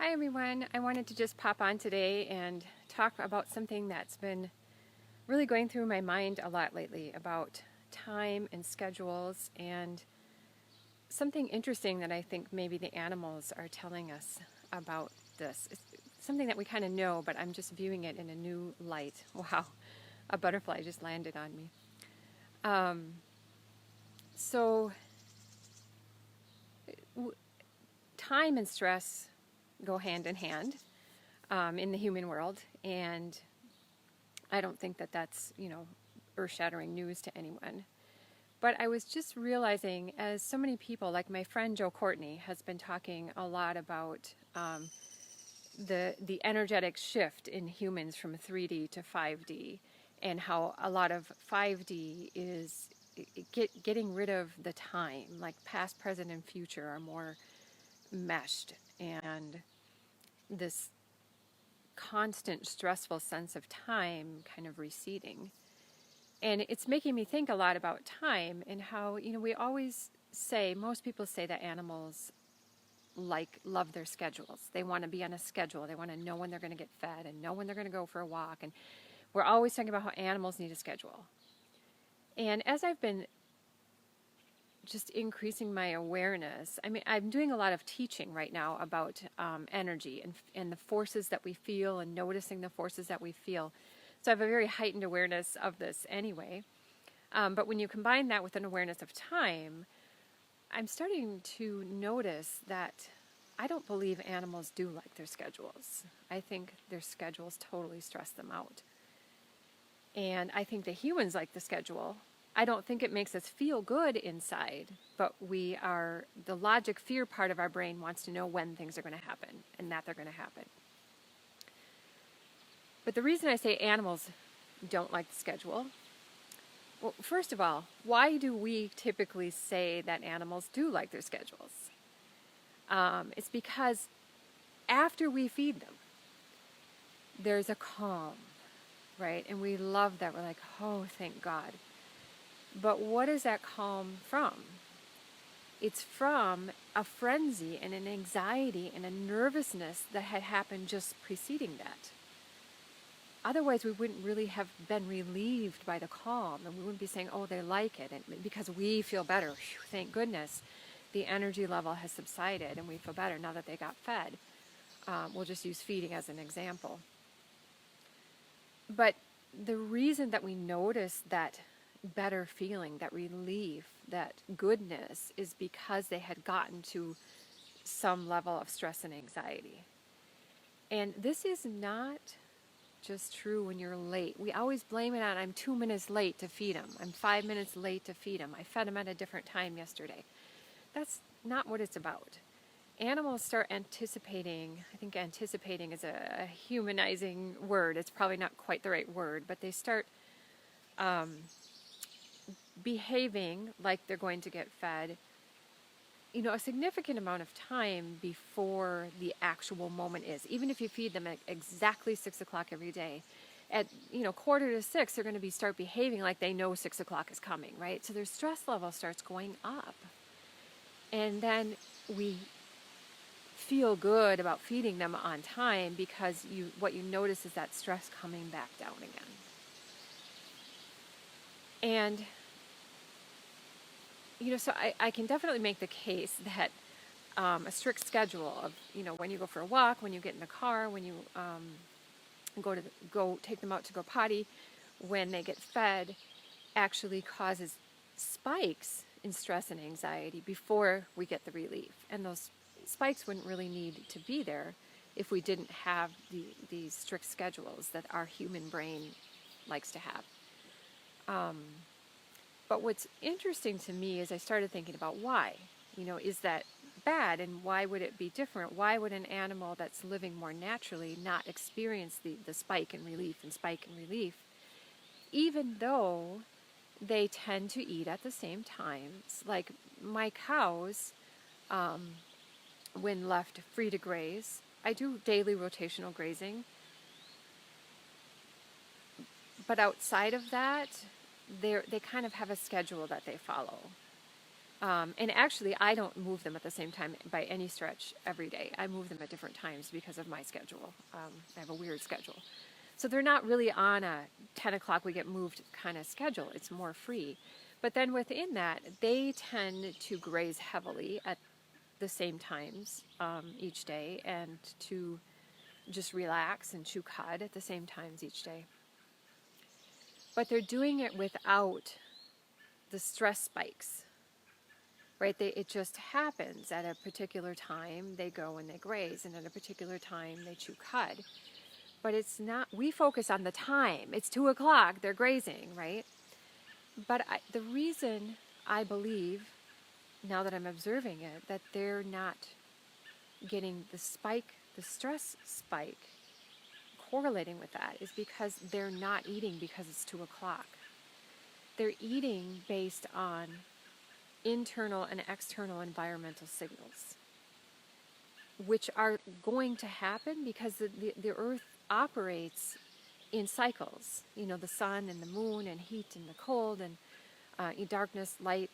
Hi everyone. I wanted to just pop on today and talk about something that's been really going through my mind a lot lately about time and schedules and something interesting that I think maybe the animals are telling us about this. It's something that we kind of know, but I'm just viewing it in a new light. Wow, a butterfly just landed on me. Um, so, w- Time and stress go hand in hand in the human world, and I don't think that that's, earth-shattering news to anyone. But I was just realizing, as so many people, like my friend Joe Courtney, has been talking a lot about the energetic shift in humans from 3D to 5D, and how a lot of 5D is getting rid of the time, like past, present, and future are more meshed, and this constant stressful sense of time kind of receding. And it's making me think a lot about time and how, we always say, most people say that animals love their schedules. They want to be on a schedule. They want to know when they're going to get fed and know when they're going to go for a walk. And we're always talking about how animals need a schedule. And as I've been just increasing my awareness, I mean, I'm doing a lot of teaching right now about energy and the forces that we feel and noticing the forces that we feel. So I have a very heightened awareness of this anyway. But when you combine that with an awareness of time, I'm starting to notice that I don't believe animals do like their schedules. I think their schedules totally stress them out. And I think the humans like the schedule. I don't think it makes us feel good inside, but the logic fear part of our brain wants to know when things are going to happen and that they're going to happen. But the reason I say animals don't like the schedule, well, first of all, why do we typically say that animals do like their schedules? It's because after we feed them, there's a calm, right? And we love that. We're like, oh, thank God. But what is that calm from? It's from a frenzy and an anxiety and a nervousness that had happened just preceding that. Otherwise, we wouldn't really have been relieved by the calm, and we wouldn't be saying, oh, they like it. And because we feel better, whew, thank goodness, the energy level has subsided and we feel better now that they got fed. We'll just use feeding as an example. But the reason that we notice that better feeling, that relief, that goodness, is because they had gotten to some level of stress and anxiety. And this is not just true when you're late. We always blame it on, I'm 2 minutes late to feed them. I'm 5 minutes late to feed them. I fed them at a different time yesterday. That's not what it's about. Animals start anticipating. I think anticipating is a humanizing word. It's probably not quite the right word, but they start behaving like they're going to get fed, a significant amount of time before the actual moment is. Even if you feed them at exactly 6 o'clock every day, at 5:45, they're going to start behaving like they know 6 o'clock is coming, right? So their stress level starts going up. And then we feel good about feeding them on time because what you notice is that stress coming back down again. And so I can definitely make the case that a strict schedule of when you go for a walk, when you get in the car, when you go take them out to go potty, when they get fed, actually causes spikes in stress and anxiety before we get the relief. And those spikes wouldn't really need to be there if we didn't have these strict schedules that our human brain likes to have. But what's interesting to me is I started thinking about why. Is that bad, and why would it be different? Why would an animal that's living more naturally not experience the spike and relief, even though they tend to eat at the same times? Like my cows, when left free to graze, I do daily rotational grazing, but outside of that, they kind of have a schedule that they follow. And actually, I don't move them at the same time by any stretch every day. I move them at different times because of my schedule. I have a weird schedule. So they're not really on a 10 o'clock we get moved kind of schedule. It's more free. But then within that, they tend to graze heavily at the same times each day, and to just relax and chew cud at the same times each day. But they're doing it without the stress spikes, right? It just happens at a particular time. They go and they graze, and at a particular time they chew cud. But it's not, we focus on the time. It's 2 o'clock, they're grazing, right? But the reason I believe, now that I'm observing it, that they're not getting the spike, the stress spike, correlating with that, is because they're not eating because it's 2 o'clock. They're eating based on internal and external environmental signals, which are going to happen because the earth operates in cycles. You know, the sun and the moon and heat and the cold and darkness, light,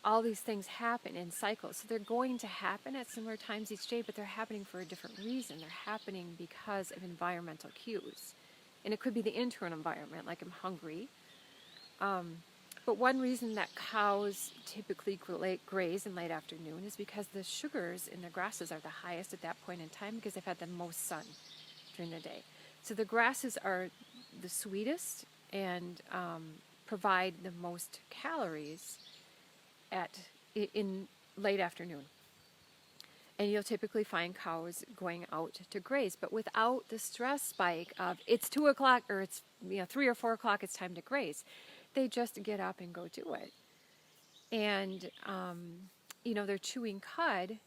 all these things happen in cycles. So they're going to happen at similar times each day, but they're happening for a different reason. They're happening because of environmental cues. And it could be the internal environment, like I'm hungry. But one reason that cows typically graze in late afternoon is because the sugars in the grasses are the highest at that point in time because they've had the most sun during the day. So the grasses are the sweetest and provide the most calories in late afternoon. And you'll typically find cows going out to graze, but without the stress spike of it's 2 o'clock or it's 3 or 4 o'clock, it's time to graze. They just get up and go do it. And, they're chewing cud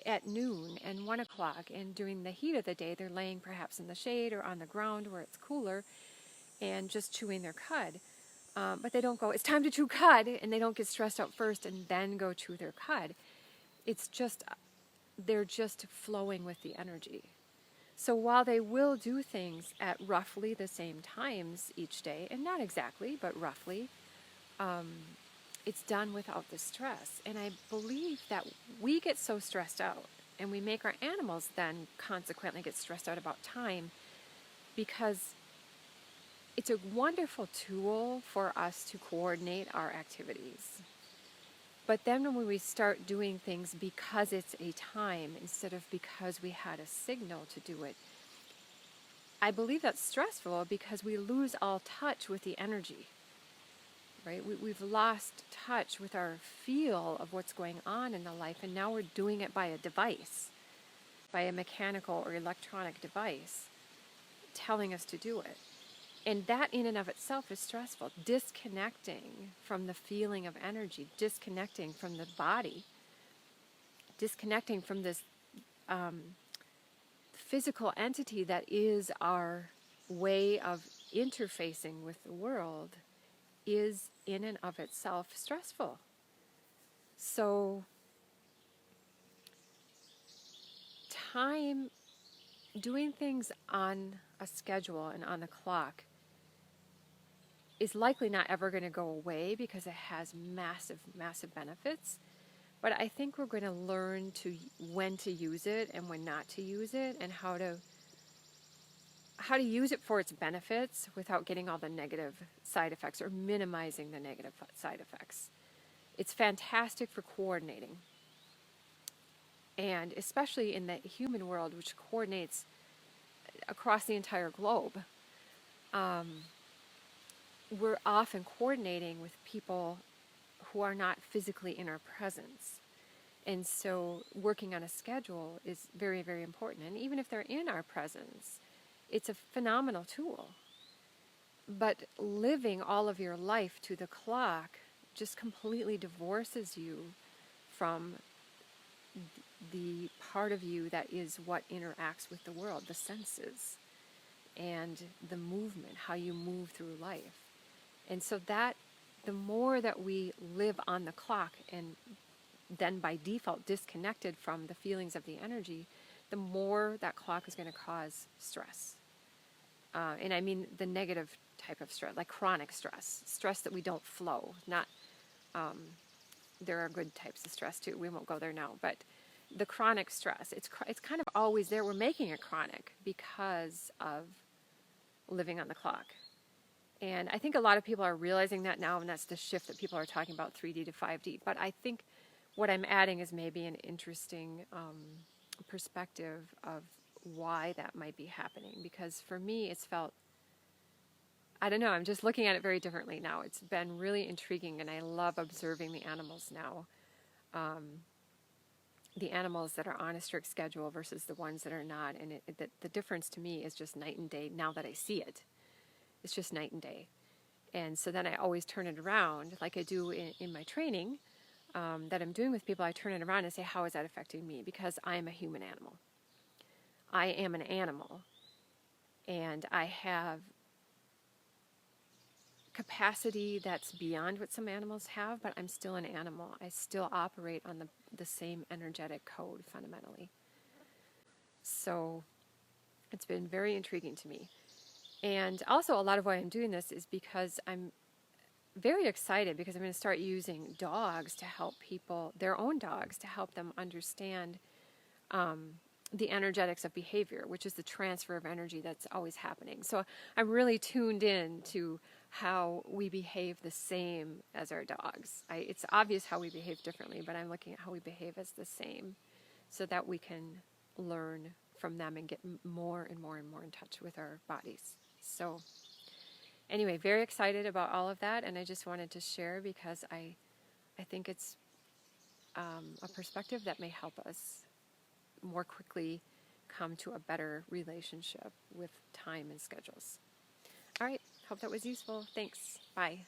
at noon and 1 o'clock, and during the heat of the day, they're laying perhaps in the shade or on the ground where it's cooler and just chewing their cud. But they don't go, it's time to chew cud, and they don't get stressed out first and then go chew their cud. It's just, they're just flowing with the energy. So while they will do things at roughly the same times each day, and not exactly, but roughly, it's done without the stress. And I believe that we get so stressed out, and we make our animals then consequently get stressed out about time, because it's a wonderful tool for us to coordinate our activities. But then when we start doing things because it's a time instead of because we had a signal to do it, I believe that's stressful because we lose all touch with the energy, right? We've lost touch with our feel of what's going on in the life, and now we're doing it by a device, by a mechanical or electronic device telling us to do it. And that in and of itself is stressful. Disconnecting from the feeling of energy, disconnecting from the body, disconnecting from this physical entity that is our way of interfacing with the world, is in and of itself stressful. So time, doing things on a schedule and on the clock, is likely not ever going to go away because it has massive, massive benefits. But I think we're going to learn when to use it and when not to use it, and how to use it for its benefits without getting all the negative side effects or minimizing the negative side effects. It's fantastic for coordinating. And especially in the human world, which coordinates across the entire globe, we're often coordinating with people who are not physically in our presence. And so working on a schedule is very, very important. And even if they're in our presence, it's a phenomenal tool. But living all of your life to the clock just completely divorces you from the part of you that is what interacts with the world, the senses and the movement, how you move through life. And so that the more that we live on the clock and then by default disconnected from the feelings of the energy, the more that clock is going to cause stress. And I mean the negative type of stress, like chronic stress, stress that we don't flow, not there are good types of stress too. We won't go there now, but the chronic stress, it's kind of always there. We're making it chronic because of living on the clock. And I think a lot of people are realizing that now, and that's the shift that people are talking about, 3D to 5D. But I think what I'm adding is maybe an interesting perspective of why that might be happening. Because for me, it's felt, I don't know, I'm just looking at it very differently now. It's been really intriguing, and I love observing the animals now. The animals that are on a strict schedule versus the ones that are not. And the difference to me is just night and day now that I see it. It's just night and day. And so then I always turn it around, like I do in my training that I'm doing with people. I turn it around and say, how is that affecting me? Because I am a human animal. I am an animal. And I have capacity that's beyond what some animals have, but I'm still an animal. I still operate on the same energetic code fundamentally. So it's been very intriguing to me. And also a lot of why I'm doing this is because I'm very excited because I'm going to start using dogs to help people, their own dogs, to help them understand the energetics of behavior, which is the transfer of energy that's always happening. So I'm really tuned in to how we behave the same as our dogs. It's obvious how we behave differently, but I'm looking at how we behave as the same so that we can learn from them and get more and more and more in touch with our bodies. So anyway, very excited about all of that, and I just wanted to share because I think it's a perspective that may help us more quickly come to a better relationship with time and schedules. All right, hope that was useful. Thanks. Bye.